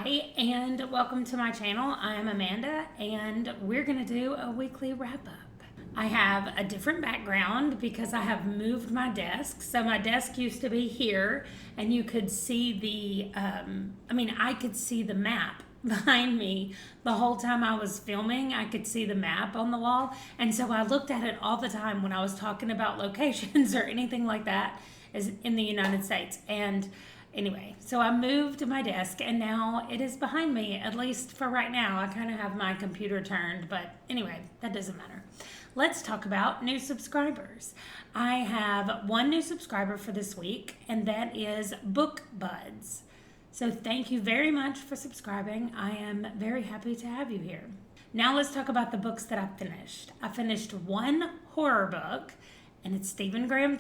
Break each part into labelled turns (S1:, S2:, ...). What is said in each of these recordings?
S1: Hi, and welcome to my channel. I am Amanda, and we're going to do a weekly wrap-up. I have a different background because I have moved my desk. So my desk used to be here, and you could see I could see the map behind me the whole time I was filming. I could see the map on the wall, and so I looked at it all the time when I was talking about locations or anything like that is in the United States. And anyway, so I moved my desk and now it is behind me, at least for right now. I kind of have my computer turned, but anyway, that doesn't matter. Let's talk about new subscribers. I have one new subscriber for this week, and that is Book Buds. So thank you very much for subscribing. I am very happy to have you here. Now let's talk about the books that I finished. I finished one horror book, and it's Stephen Graham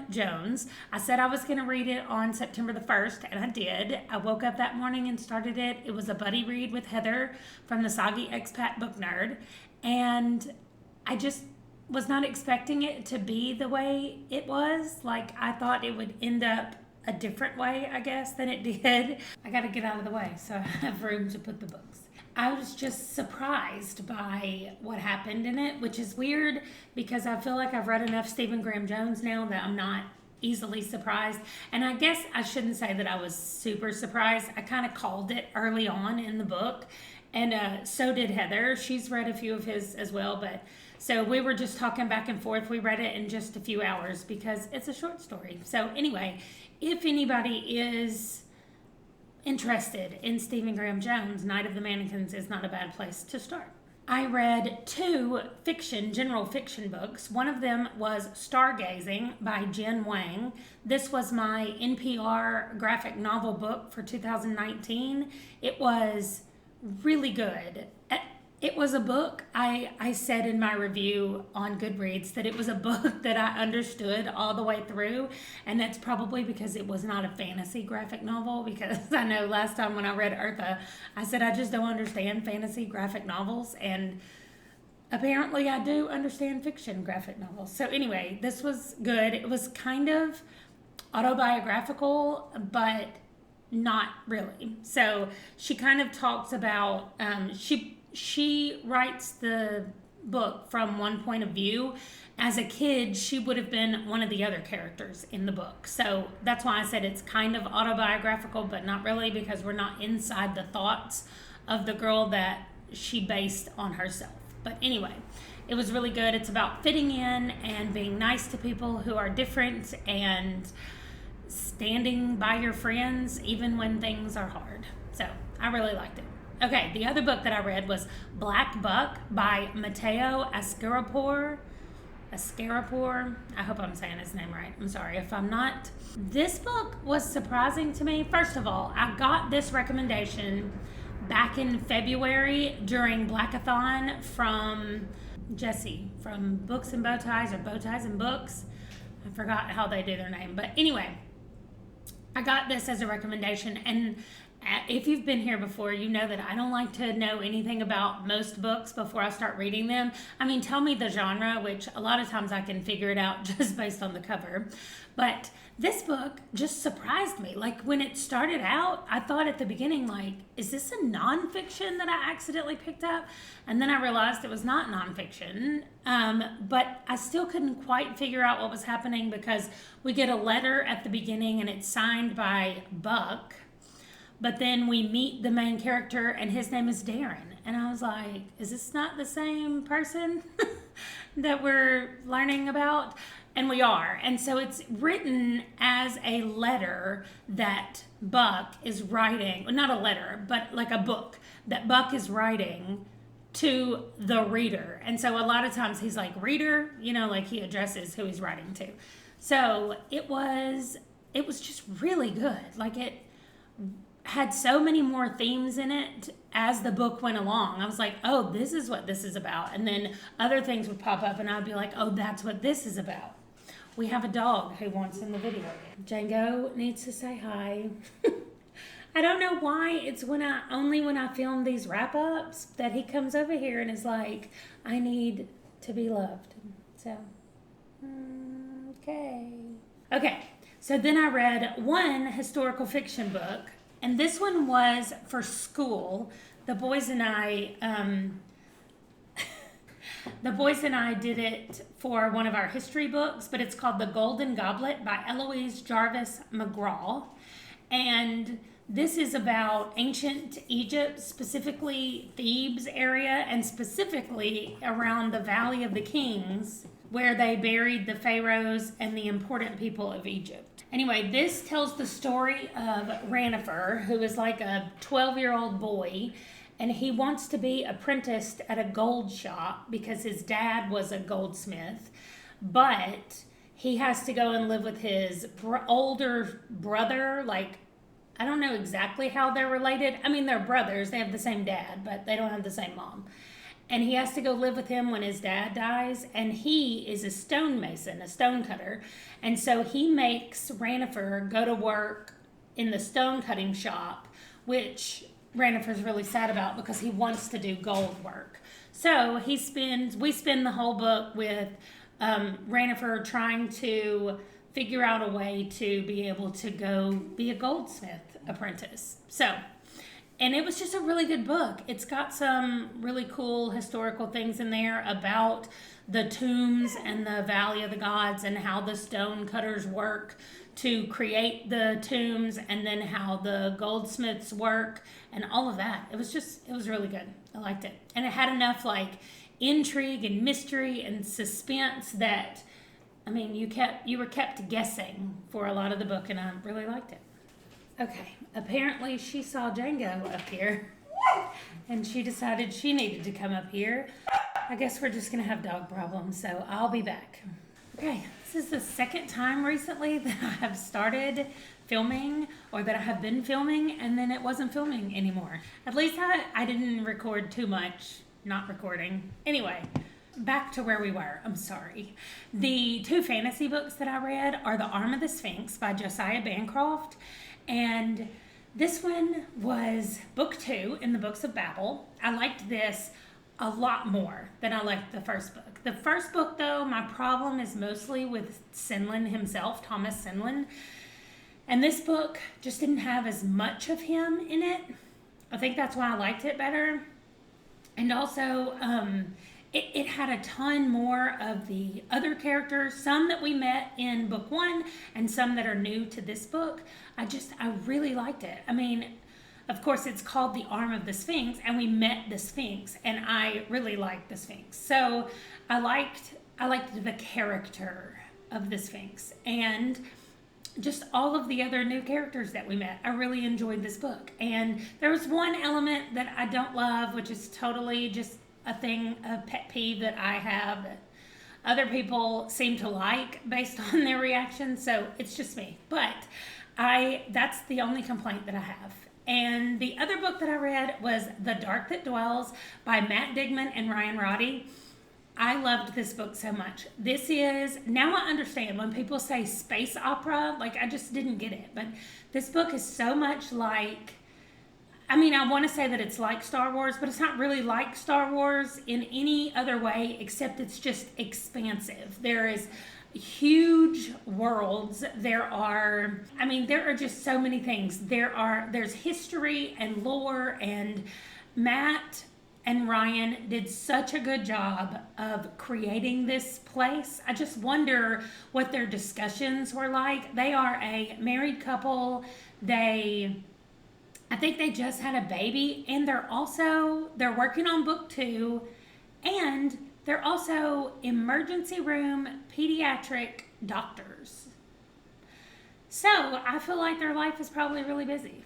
S1: Jones. I said I was going to read it on September the 1st, and I did. I woke up that morning and started it. It was a buddy read with Heather from the Soggy Expat Book Nerd, and I just was not expecting it to be the way it was. Like, I thought it would end up a different way, I guess, than it did. I got to get out of the way so I have room to put the books. I was just surprised by what happened in it, which is weird because I feel like I've read enough Stephen Graham Jones now that I'm not easily surprised. And I guess I shouldn't say that I was super surprised. I kind of called it early on in the book, and so did Heather. She's read a few of his as well, but so we were just talking back and forth. We read it in just a few hours because it's a short story. So anyway, if anybody is interested in Stephen Graham Jones, Night of the Mannequins is not a bad place to start. I read two general fiction books. One of them was Stargazing by Jen Wang. This was my NPR graphic novel book for 2019. It was really good. It was a book, I said in my review on Goodreads that it was a book that I understood all the way through, and that's probably because it was not a fantasy graphic novel, because I know last time when I read Eartha, I said I just don't understand fantasy graphic novels, and apparently I do understand fiction graphic novels. So anyway, this was good. It was kind of autobiographical, but not really. So she kind of talks about, she writes the book from one point of view. As a kid, she would have been one of the other characters in the book. So that's why I said it's kind of autobiographical, but not really, because we're not inside the thoughts of the girl that she based on herself. But anyway, it was really good. It's about fitting in and being nice to people who are different and standing by your friends even when things are hard. So I really liked it. Okay, the other book that I read was Black Buck by Matteo Ascarapour. I hope I'm saying his name right. I'm sorry if I'm not. This book was surprising to me. First of all, I got this recommendation back in February during Blackathon from Jesse from Books and Bowties, or Bowties and Books. I forgot how they do their name. But anyway, I got this as a recommendation, and if you've been here before, you know that I don't like to know anything about most books before I start reading them. I mean, tell me the genre, which a lot of times I can figure it out just based on the cover. But this book just surprised me. Like, when it started out, I thought at the beginning, like, is this a nonfiction that I accidentally picked up? And then I realized it was not nonfiction. But I still couldn't quite figure out what was happening, because we get a letter at the beginning and it's signed by Buck. But then we meet the main character, and his name is Darren. And I was like, is this not the same person that we're learning about? And we are. And so it's written as a letter that Buck is writing. Well, not a letter, but like a book that Buck is writing to the reader. And so a lot of times he's like, reader, like he addresses who he's writing to. So it was just really good. Like, it had so many more themes in it as the book went along. I was like, oh, this is what this is about. And then other things would pop up and I'd be like, oh, that's what this is about. We have a dog who wants in the video. Django needs to say hi. I don't know why it's only when I film these wrap-ups that he comes over here and is like, I need to be loved. So, okay. So then I read one historical fiction book And this one was for school. The boys and I did it for one of our history books, but it's called The Golden Goblet by Eloise Jarvis McGraw. And this is about ancient Egypt, specifically Thebes area, and specifically around the Valley of the Kings, where they buried the pharaohs and the important people of Egypt. Anyway, this tells the story of Ranifer, who is like a 12-year-old boy, and he wants to be apprenticed at a gold shop because his dad was a goldsmith, but he has to go and live with his older brother. Like, I don't know exactly how they're related. I mean, they're brothers. They have the same dad, but they don't have the same mom. And he has to go live with him when his dad dies, and he is a stonemason, a stone cutter. And so he makes Ranifer go to work in the stone cutting shop, which Ranifer's really sad about because he wants to do gold work. So we spend the whole book with Ranifer trying to figure out a way to be able to go be a goldsmith apprentice. And it was just a really good book. It's got some really cool historical things in there about the tombs and the Valley of the Gods and how the stone cutters work to create the tombs, and then how the goldsmiths work and all of that. It was really good. I liked it. And it had enough like intrigue and mystery and suspense that, I mean, you were kept guessing for a lot of the book, and I really liked it. Okay, apparently she saw Django up here, and she decided she needed to come up here. I guess we're just going to have dog problems, so I'll be back. Okay, this is the second time recently that I have started filming, or that I have been filming, and then it wasn't filming anymore. At least I didn't record too much, not recording. Anyway, back to where we were. I'm sorry. The two fantasy books that I read are The Arm of the Sphinx by Josiah Bancroft, and this one was book 2 in the Books of Babel. I liked this a lot more than I liked the first book. The first book, though, my problem is mostly with Sinlin himself, Thomas Sinlin. And this book just didn't have as much of him in it. I think that's why I liked it better. And also, it had a ton more of the other characters, some that we met in book 1 and some that are new to this book. I really liked it. I mean, of course, it's called The Arm of the Sphinx, and we met the Sphinx, and I really liked the Sphinx. So I liked the character of the Sphinx, and just all of the other new characters that we met. I really enjoyed this book. And there was one element that I don't love, which is totally just a pet peeve that I have that other people seem to like based on their reactions. So it's just me. But that's the only complaint that I have. And the other book that I read was The Dark That Dwells by Matt Digman and Ryan Roddy. I loved this book so much. Now I understand when people say space opera, like I just didn't get it. But this book is so much like, I mean, I want to say that it's like Star Wars, but it's not really like Star Wars in any other way, except it's just expansive. There is huge worlds. There are just so many things. There's history and lore, and Matt and Ryan did such a good job of creating this place. I just wonder what their discussions were like. They are a married couple. I think they just had a baby, and they're working on book 2, and they're also emergency room pediatric doctors. So I feel like their life is probably really busy.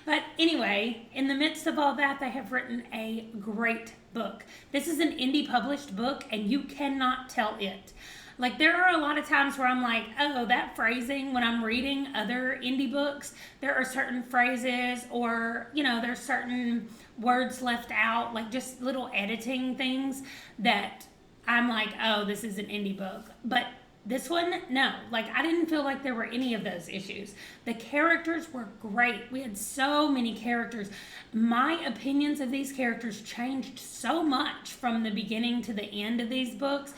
S1: But anyway, in the midst of all that, they have written a great book. This is an indie published book, and you cannot tell it. Like, there are a lot of times where I'm like, oh, that phrasing, when I'm reading other indie books, there are certain phrases, or, there's certain words left out, like just little editing things that I'm like, oh, this is an indie book. But This one, no. Like, I didn't feel like there were any of those issues. The characters were great. We had so many characters. My opinions of these characters changed so much from the beginning to the end of these books,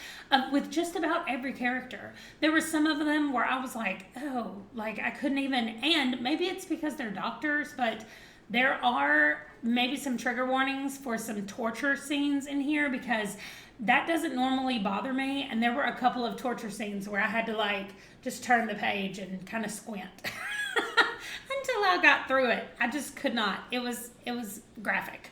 S1: with just about every character. There were some of them where I was like, oh, like I couldn't even, and maybe it's because they're doctors, but there are maybe some trigger warnings for some torture scenes in here, because that doesn't normally bother me, and there were a couple of torture scenes where I had to like just turn the page and kind of squint until I got through it. I just could not. It was graphic.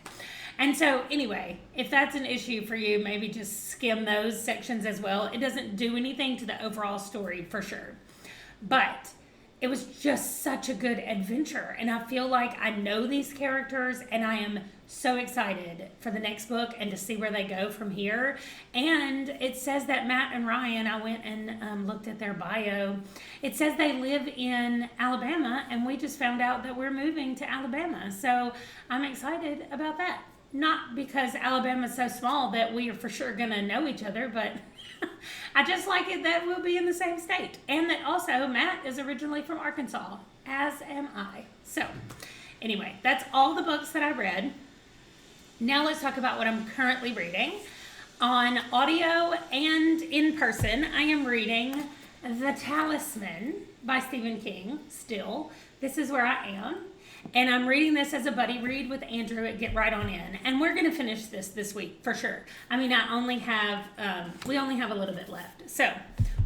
S1: And so anyway, if that's an issue for you, maybe just skim those sections as well. It doesn't do anything to the overall story for sure, but it was just such a good adventure, and I feel like I know these characters, and I am so excited for the next book and to see where they go from here. And it says that Matt and Ryan, I went and looked at their bio. It says they live in Alabama, and we just found out that we're moving to Alabama. So I'm excited about that. Not because Alabama's so small that we are for sure going to know each other, but I just like it that we'll be in the same state. And that also Matt is originally from Arkansas, as am I. So anyway, that's all the books that I read. Now let's talk about what I'm currently reading. On audio and in person, I am reading The Talisman by Stephen King still. This is where I am. And I'm reading this as a buddy read with Andrew at Get Right On In. And we're going to finish this week for sure. I mean, we only have a little bit left. So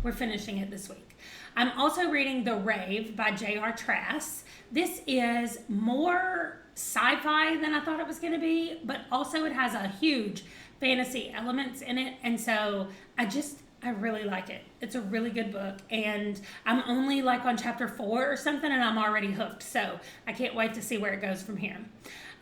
S1: we're finishing it this week. I'm also reading The Rave by J.R. Trask. This is more sci-fi than I thought it was going to be, but also it has a huge fantasy elements in it. And so I really like it. It's a really good book, and I'm only like on chapter 4 or something, and I'm already hooked. So I can't wait to see where it goes from here.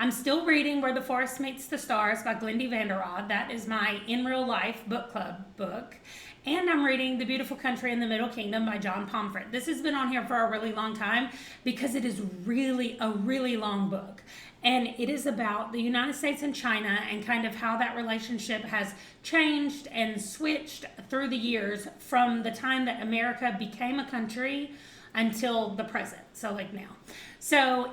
S1: I'm still reading Where the Forest Meets the Stars by Glendy Vanderrod. That is my in real life book club book. And I'm reading The Beautiful Country in the Middle Kingdom by John Pomfret. This has been on here for a really long time because it is really a really long book. And it is about the United States and China and kind of how that relationship has changed and switched through the years from the time that America became a country until the present. So like now. So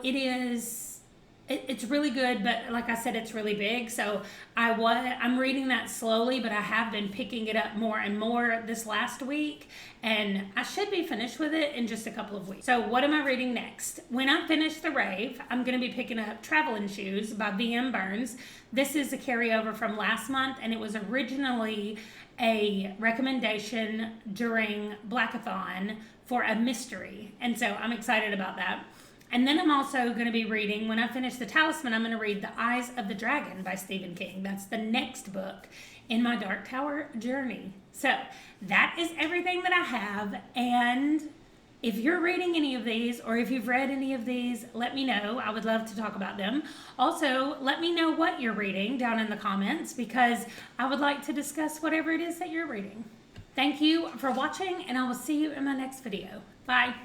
S1: it's really good, but like I said, it's really big. So I'm reading that slowly, but I have been picking it up more and more this last week, and I should be finished with it in just a couple of weeks. So what am I reading next? When I finish The Rave, I'm going to be picking up Traveling Shoes by B.M. Burns. This is a carryover from last month, and it was originally a recommendation during Blackathon for a mystery, and so I'm excited about that. And then I'm also going to be reading, when I finish The Talisman, I'm going to read The Eyes of the Dragon by Stephen King. That's the next book in my Dark Tower journey. So that is everything that I have. And if you're reading any of these, or if you've read any of these, let me know. I would love to talk about them. Also, let me know what you're reading down in the comments, because I would like to discuss whatever it is that you're reading. Thank you for watching, and I will see you in my next video. Bye.